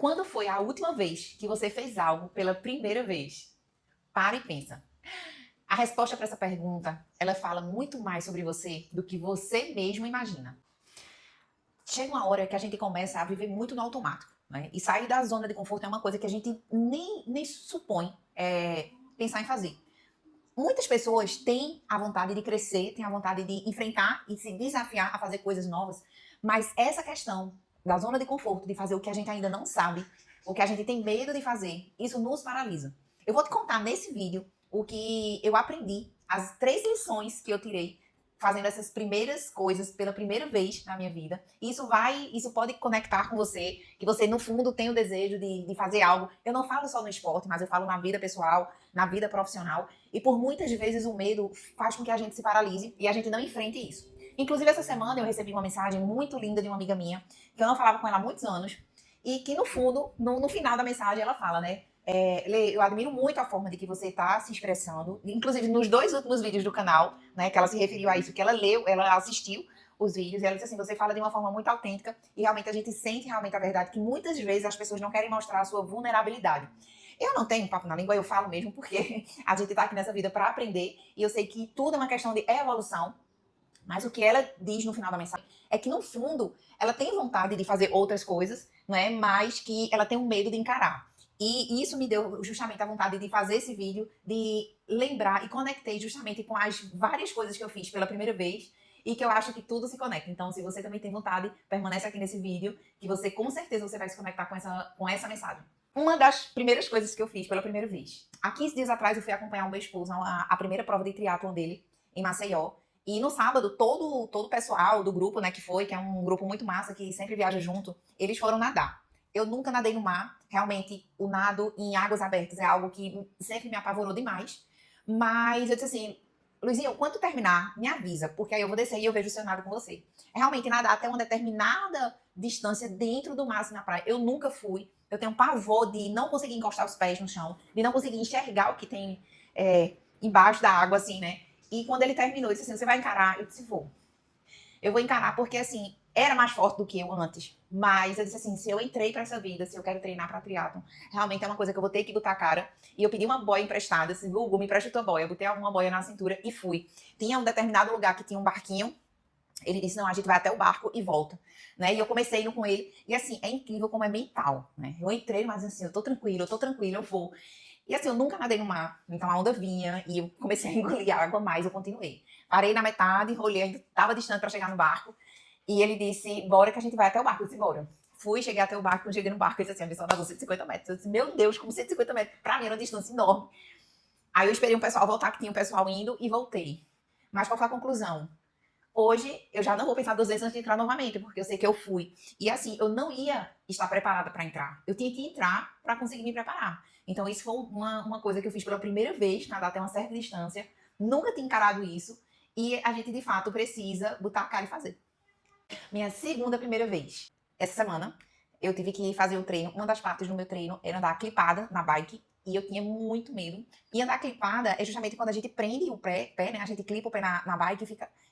Quando foi a última vez que você fez algo pela primeira vez? Para e pensa. A resposta para essa pergunta, ela fala muito mais sobre você do que você mesmo imagina. Chega uma hora que a gente começa a viver muito no automático, né? E sair da zona de conforto é uma coisa que a gente nem supõe pensar em fazer. Muitas pessoas têm a vontade de crescer, têm a vontade de enfrentar e se desafiar a fazer coisas novas, mas essa questão da zona de conforto, de fazer o que a gente ainda não sabe, o que a gente tem medo de fazer, isso nos paralisa. Eu vou te contar nesse vídeo o que eu aprendi, as 3 lições que eu tirei fazendo essas primeiras coisas pela primeira vez na minha vida. E isso pode conectar com você, que você no fundo tem o desejo de fazer algo. Eu não falo só no esporte, mas eu falo na vida pessoal, na vida profissional. E por muitas vezes o medo faz com que a gente se paralise e a gente não enfrente isso. Inclusive essa semana eu recebi uma mensagem muito linda de uma amiga minha, que eu não falava com ela há muitos anos, e que no fundo, no final da mensagem ela fala, né? Lê, eu admiro muito a forma de que você está se expressando, inclusive nos 2 últimos vídeos do canal, né, que ela se referiu a isso, que ela leu, ela assistiu os vídeos, e ela disse assim, você fala de uma forma muito autêntica, e realmente a gente sente realmente a verdade, que muitas vezes as pessoas não querem mostrar a sua vulnerabilidade. Eu não tenho papo na língua, eu falo mesmo, porque a gente tá aqui nessa vida para aprender, e eu sei que tudo é uma questão de evolução, mas o que ela diz no final da mensagem é que, no fundo, ela tem vontade de fazer outras coisas, não é? Mas que ela tem um medo de encarar. E isso me deu justamente a vontade de fazer esse vídeo, de lembrar e conectei justamente com as várias coisas que eu fiz pela primeira vez e que eu acho que tudo se conecta. Então, se você também tem vontade, permanece aqui nesse vídeo, que você com certeza você vai se conectar com essa mensagem. Uma das primeiras coisas que eu fiz pela primeira vez. Há 15 dias atrás eu fui acompanhar o meu esposo a primeira prova de triatlon dele em Maceió. E no sábado, todo o pessoal do grupo, né, que é um grupo muito massa, que sempre viaja junto, eles foram nadar. Eu nunca nadei no mar. Realmente, o nado em águas abertas é algo que sempre me apavorou demais. Mas eu disse assim, Luizinho, quando terminar, me avisa, porque aí eu vou descer e eu vejo o seu nado com você. É realmente nadar até uma determinada distância dentro do mar, assim, na praia. Eu nunca fui. Eu tenho pavor de não conseguir encostar os pés no chão, de não conseguir enxergar o que tem embaixo da água, assim, né? E quando ele terminou, ele disse assim, você vai encarar? Eu disse, vou. Eu vou encarar porque, assim, era mais forte do que eu antes. Mas eu disse assim, se eu entrei pra essa vida, se eu quero treinar pra triatlon, realmente é uma coisa que eu vou ter que botar a cara. E eu pedi uma boia emprestada, assim, Google, me empresta tua boia. Eu botei uma boia na cintura e fui. Tinha um determinado lugar que tinha um barquinho. Ele disse, não, a gente vai até o barco e volta. Né? E eu comecei indo com ele. E assim, é incrível como é mental, né? Eu entrei, mas assim, eu tô tranquila, eu vou. E assim, eu nunca nadei no mar, então a onda vinha e eu comecei a engolir água, mas eu continuei. Parei na metade, olhei, ainda estava distante para chegar no barco, e ele disse, bora que a gente vai até o barco. Eu disse, bora. Fui, cheguei até o barco, quando cheguei no barco, ele disse assim, a missão nadou 150 metros. Eu disse, meu Deus, como 150 metros? Pra mim era uma distância enorme. Aí eu esperei o pessoal voltar, que tinha o pessoal indo, e voltei. Mas qual foi a conclusão? Hoje, eu já não vou pensar 2 vezes antes de entrar novamente, porque eu sei que eu fui. E assim, eu não ia estar preparada para entrar. Eu tinha que entrar para conseguir me preparar. Então, isso foi uma coisa que eu fiz pela primeira vez, nadar até uma certa distância. Nunca tinha encarado isso. E a gente, de fato, precisa botar a cara e fazer. Minha segunda primeira vez. Essa semana, eu tive que fazer o treino. Uma das partes do meu treino era andar clipada na bike. E eu tinha muito medo. E andar clipada é justamente quando a gente prende o pé, né? A gente clipa o pé na bike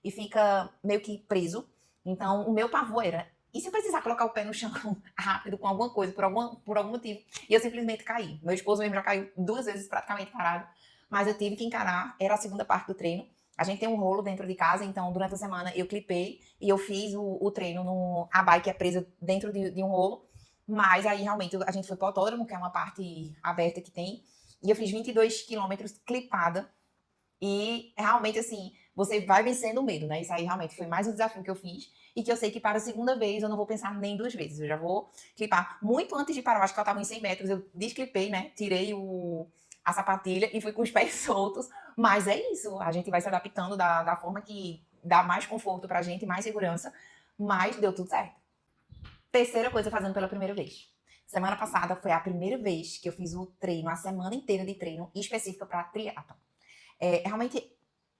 e fica meio que preso. Então, o meu pavor era, e se eu precisar colocar o pé no chão rápido com alguma coisa, por algum motivo? E eu simplesmente caí. Meu esposo mesmo já caiu 2 vezes praticamente parado. Mas eu tive que encarar, era a segunda parte do treino. A gente tem um rolo dentro de casa, então durante a semana eu clipei e eu fiz o treino a bike é presa dentro de um rolo. Mas aí realmente a gente foi pro autódromo, que é uma parte aberta que tem, e eu fiz 22 quilômetros clipada. E realmente, assim, você vai vencendo o medo, né? Isso aí realmente foi mais um desafio que eu fiz. E que eu sei que para a segunda vez eu não vou pensar nem 2 vezes. Eu já vou clipar. Muito antes de parar, eu acho que eu estava em 100 metros, eu desclipei, né? Tirei a sapatilha e fui com os pés soltos. Mas é isso, a gente vai se adaptando da forma que dá mais conforto pra gente, mais segurança. Mas deu tudo certo. Terceira coisa fazendo pela primeira vez. Semana passada foi a primeira vez que eu fiz o treino, a semana inteira de treino específica para triatlon. Realmente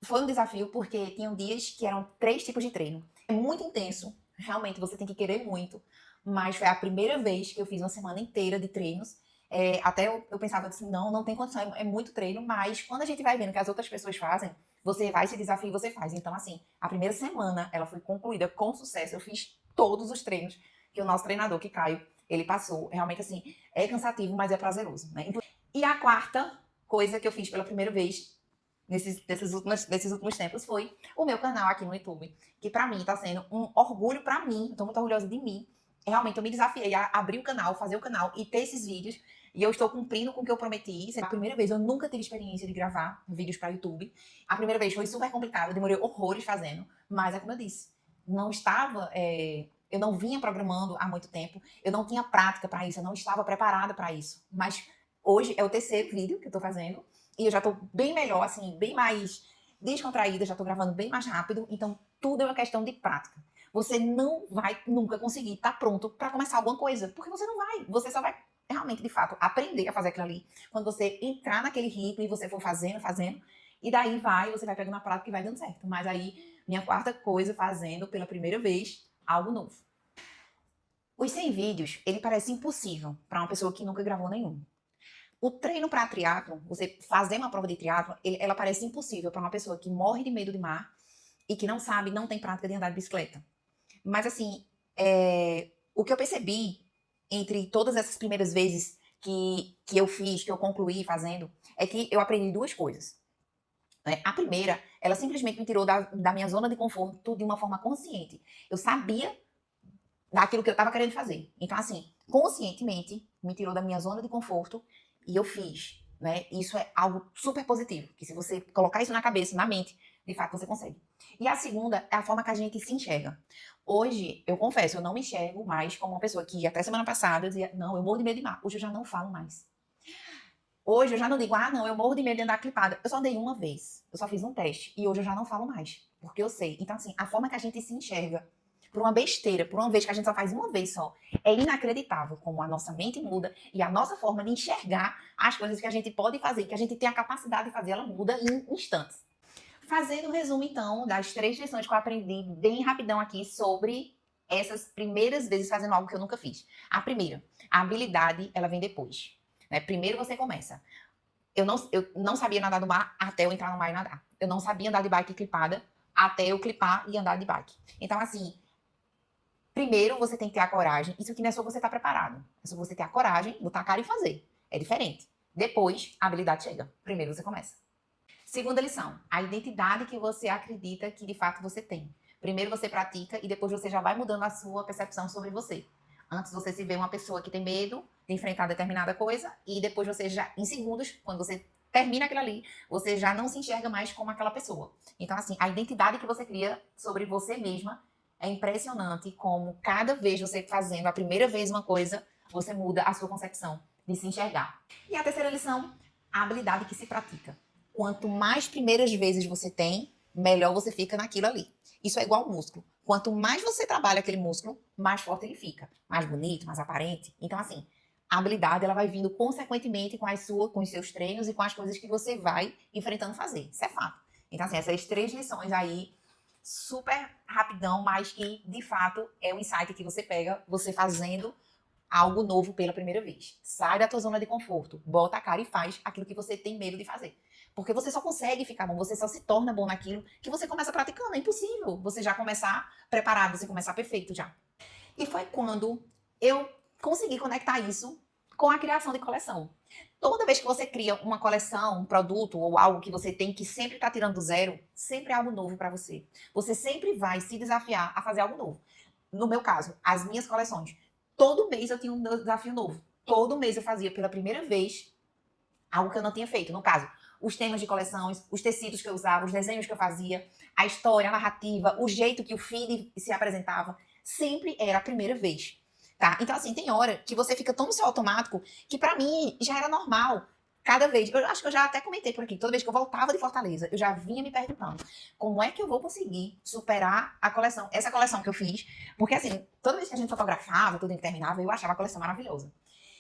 foi um desafio porque tinham dias que eram 3 tipos de treino. É muito intenso, realmente você tem que querer muito, mas foi a primeira vez que eu fiz uma semana inteira de treinos. Até eu pensava assim, não tem condição, é muito treino, mas quando a gente vai vendo que as outras pessoas fazem, você vai se desafia e você faz. Então, assim, a primeira semana ela foi concluída com sucesso. Eu fiz todos os treinos que o nosso treinador, que Caio, ele passou. Realmente, assim, é cansativo, mas é prazeroso, né? E a quarta coisa que eu fiz pela primeira vez nesses últimos tempos foi o meu canal aqui no YouTube, que pra mim tá sendo um orgulho pra mim, tô muito orgulhosa de mim. Realmente, eu me desafiei a abrir o canal, fazer o canal e ter esses vídeos. E eu estou cumprindo com o que eu prometi. É a primeira vez, eu nunca tive experiência de gravar vídeos pra YouTube. A primeira vez foi super complicado, eu demorei horrores fazendo. Mas é como eu disse, não estava... eu não vinha programando há muito tempo, eu não tinha prática pra isso, eu não estava preparada pra isso. Mas hoje é o terceiro vídeo que eu tô fazendo. E eu já tô bem melhor, assim, bem mais descontraída, já tô gravando bem mais rápido. Então, tudo é uma questão de prática. Você não vai nunca conseguir estar pronto para começar alguma coisa, porque você não vai. Você só vai realmente, de fato, aprender a fazer aquilo ali quando você entrar naquele ritmo e você for fazendo, e daí você vai pegando a prática e vai dando certo. Mas aí, minha quarta coisa, fazendo pela primeira vez algo novo. Os 100 vídeos, ele parece impossível para uma pessoa que nunca gravou nenhum. O treino para triatlo, você fazer uma prova de triatlo, ela parece impossível para uma pessoa que morre de medo de mar e que não sabe, não tem prática de andar de bicicleta. Mas assim, o que eu percebi entre todas essas primeiras vezes que eu fiz, que eu concluí fazendo, é que eu aprendi duas coisas. Né? A primeira, ela simplesmente me tirou da minha zona de conforto de uma forma consciente. Eu sabia daquilo que eu estava querendo fazer. Então, assim, conscientemente, me tirou da minha zona de conforto e eu fiz, né? Isso é algo super positivo, que se você colocar isso na cabeça, na mente, de fato você consegue. E a segunda é a forma que a gente se enxerga. Hoje, eu confesso, eu não me enxergo mais como uma pessoa que até semana passada eu dizia, não, eu morro de medo de mar. Hoje eu já não falo mais. Hoje eu já não digo, não, eu morro de medo de andar clipada. Eu só dei uma vez, eu só fiz um teste e hoje eu já não falo mais, porque eu sei. Então, assim, a forma que a gente se enxerga por uma besteira, por uma vez que a gente só faz uma vez só, é inacreditável como a nossa mente muda e a nossa forma de enxergar as coisas que a gente pode fazer, que a gente tem a capacidade de fazer, ela muda em instantes. Fazendo um resumo, então, das 3 lições que eu aprendi bem rapidão aqui sobre essas primeiras vezes fazendo algo que eu nunca fiz. A primeira, a habilidade, ela vem depois. Né? Primeiro você começa. Eu não sabia nadar no mar até eu entrar no mar e nadar. Eu não sabia andar de bike clipada até eu clipar e andar de bike. Então, assim, primeiro você tem que ter a coragem. Isso aqui não é só você estar preparado. É só você ter a coragem, botar a cara e fazer. É diferente. Depois, a habilidade chega. Primeiro você começa. Segunda lição, a identidade que você acredita que de fato você tem. Primeiro você pratica e depois você já vai mudando a sua percepção sobre você. Antes você se vê uma pessoa que tem medo de enfrentar determinada coisa e depois você já, em segundos, quando você termina aquilo ali, você já não se enxerga mais como aquela pessoa. Então, assim, a identidade que você cria sobre você mesma é impressionante como cada vez você fazendo a primeira vez uma coisa, você muda a sua concepção de se enxergar. E a terceira lição, a habilidade que se pratica. Quanto mais primeiras vezes você tem, melhor você fica naquilo ali. Isso é igual ao músculo. Quanto mais você trabalha aquele músculo, mais forte ele fica. Mais bonito, mais aparente. Então, assim, a habilidade ela vai vindo consequentemente com os seus treinos e com as coisas que você vai enfrentando fazer. Isso é fato. Então, assim, essas 3 lições aí, super rapidão, mas que, de fato, é o insight que você pega, você fazendo algo novo pela primeira vez. Sai da tua zona de conforto, bota a cara e faz aquilo que você tem medo de fazer. Porque você só consegue ficar bom, você só se torna bom naquilo que você começa praticando. É impossível você já começar preparado, você começar perfeito já. E foi quando eu consegui conectar isso com a criação de coleção. Toda vez que você cria uma coleção, um produto ou algo que você tem que sempre está tirando do zero, sempre é algo novo para você. Você sempre vai se desafiar a fazer algo novo. No meu caso, as minhas coleções. Todo mês eu tinha um desafio novo. Todo mês eu fazia pela primeira vez algo que eu não tinha feito. No caso, os temas de coleções, os tecidos que eu usava, os desenhos que eu fazia, a história, a narrativa, o jeito que o feed se apresentava, sempre era a primeira vez. Tá? Então, assim, tem hora que você fica tão no seu automático que pra mim já era normal. Cada vez, eu acho que eu já até comentei por aqui, toda vez que eu voltava de Fortaleza, eu já vinha me perguntando como é que eu vou conseguir superar a coleção, essa coleção que eu fiz, porque assim, toda vez que a gente fotografava, tudo que terminava, eu achava a coleção maravilhosa.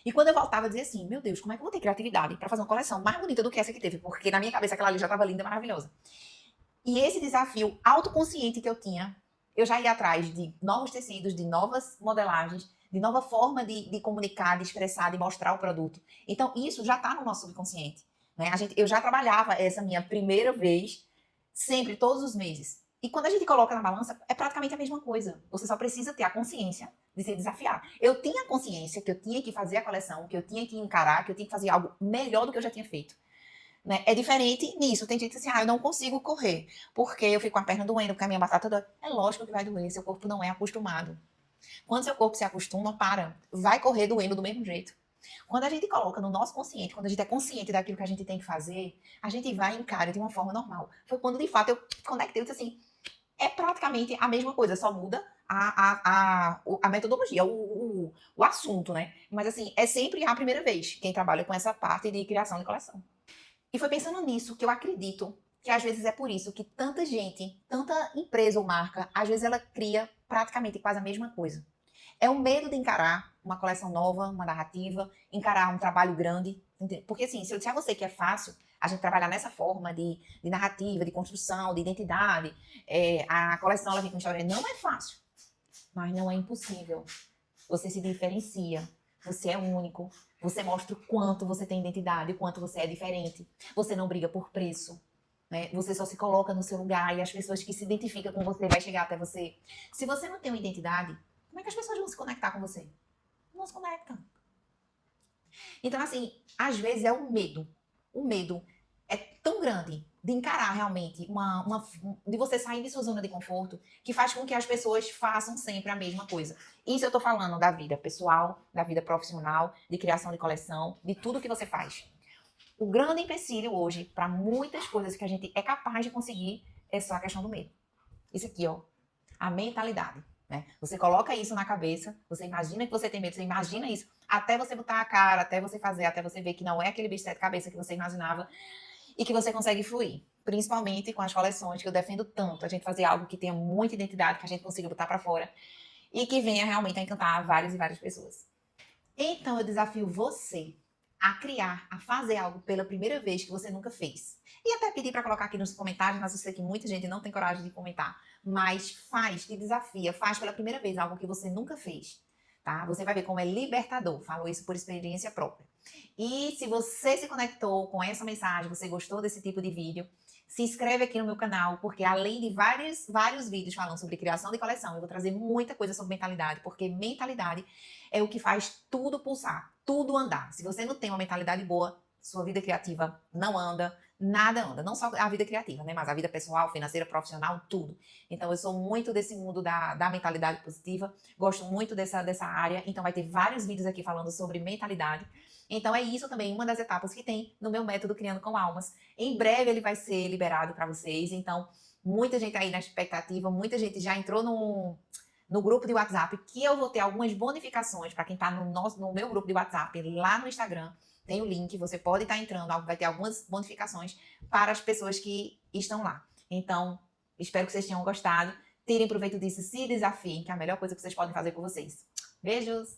E quando eu voltava, eu dizia assim, meu Deus, como é que eu vou ter criatividade pra fazer uma coleção mais bonita do que essa que teve? Porque na minha cabeça aquela ali já tava linda, maravilhosa. E esse desafio autoconsciente que eu tinha, eu já ia atrás de novos tecidos, de novas modelagens, de nova forma de comunicar, de expressar, de mostrar o produto. Então, isso já está no nosso subconsciente. Né? Eu já trabalhava essa minha primeira vez, sempre, todos os meses. E quando a gente coloca na balança, é praticamente a mesma coisa. Você só precisa ter a consciência de se desafiar. Eu tinha consciência que eu tinha que fazer a coleção, que eu tinha que encarar, que eu tinha que fazer algo melhor do que eu já tinha feito. Né? É diferente nisso. Tem gente que diz assim, eu não consigo correr, porque eu fico com a perna doendo, porque a minha batata dói. É lógico que vai doer, seu corpo não é acostumado. Quando seu corpo se acostuma, vai correr doendo do mesmo jeito. Quando a gente coloca no nosso consciente, quando a gente é consciente daquilo que a gente tem que fazer, a gente vai e encara de uma forma normal. Foi quando, de fato, eu conectei e disse assim, é praticamente a mesma coisa, só muda a metodologia, o assunto, né? Mas, assim, é sempre a primeira vez quem trabalha com essa parte de criação de coleção. E foi pensando nisso que eu acredito que às vezes é por isso que tanta gente, tanta empresa ou marca, às vezes ela cria praticamente quase a mesma coisa. É o medo de encarar uma coleção nova, uma narrativa, encarar um trabalho grande. Porque assim, se eu disser a você que é fácil a gente trabalhar nessa forma de narrativa, de construção, de identidade, a coleção ela vem com história, não é fácil, mas não é impossível. Você se diferencia, você é único, você mostra o quanto você tem identidade, o quanto você é diferente. Você não briga por preço, né? Você só se coloca no seu lugar e as pessoas que se identificam com você vai chegar até você. Se você não tem uma identidade, como é que as pessoas vão se conectar com você? Não se conectam. Então, assim, às vezes é o medo. O medo é tão grande de encarar realmente de você sair de sua zona de conforto que faz com que as pessoas façam sempre a mesma coisa. Isso eu tô falando da vida pessoal, da vida profissional, de criação de coleção, de tudo que você faz. O grande empecilho hoje para muitas coisas que a gente é capaz de conseguir é só a questão do medo. Isso aqui, ó, a mentalidade. Né? Você coloca isso na cabeça, você imagina que você tem medo, você imagina isso, até você botar a cara, até você fazer, até você ver que não é aquele bicho de sete cabeças que você imaginava e que você consegue fluir. Principalmente com as coleções que eu defendo tanto, a gente fazer algo que tenha muita identidade, que a gente consiga botar para fora e que venha realmente a encantar várias e várias pessoas. Então eu desafio você a criar, a fazer algo pela primeira vez que você nunca fez. E até pedir para colocar aqui nos comentários, mas eu sei que muita gente não tem coragem de comentar. Mas faz, te desafia, faz pela primeira vez algo que você nunca fez. Tá? Você vai ver como é libertador. Falo isso por experiência própria. E se você se conectou com essa mensagem, você gostou desse tipo de vídeo, se inscreve aqui no meu canal, porque além de vários vídeos falando sobre criação de coleção, eu vou trazer muita coisa sobre mentalidade, porque mentalidade é o que faz tudo pulsar, tudo andar. Se você não tem uma mentalidade boa, sua vida criativa não anda, nada anda. Não só a vida criativa, né? Mas a vida pessoal, financeira, profissional, tudo. Então, eu sou muito desse mundo da mentalidade positiva, gosto muito dessa área. Então, vai ter vários vídeos aqui falando sobre mentalidade. Então, é isso também, uma das etapas que tem no meu método Criando com Almas. Em breve, ele vai ser liberado para vocês. Então, muita gente aí na expectativa, muita gente já entrou no grupo de WhatsApp, que eu vou ter algumas bonificações para quem está no meu grupo de WhatsApp, lá no Instagram. Tem o link, você pode estar entrando, vai ter algumas bonificações para as pessoas que estão lá. Então, espero que vocês tenham gostado. Tirem proveito disso, se desafiem, que é a melhor coisa que vocês podem fazer por vocês. Beijos!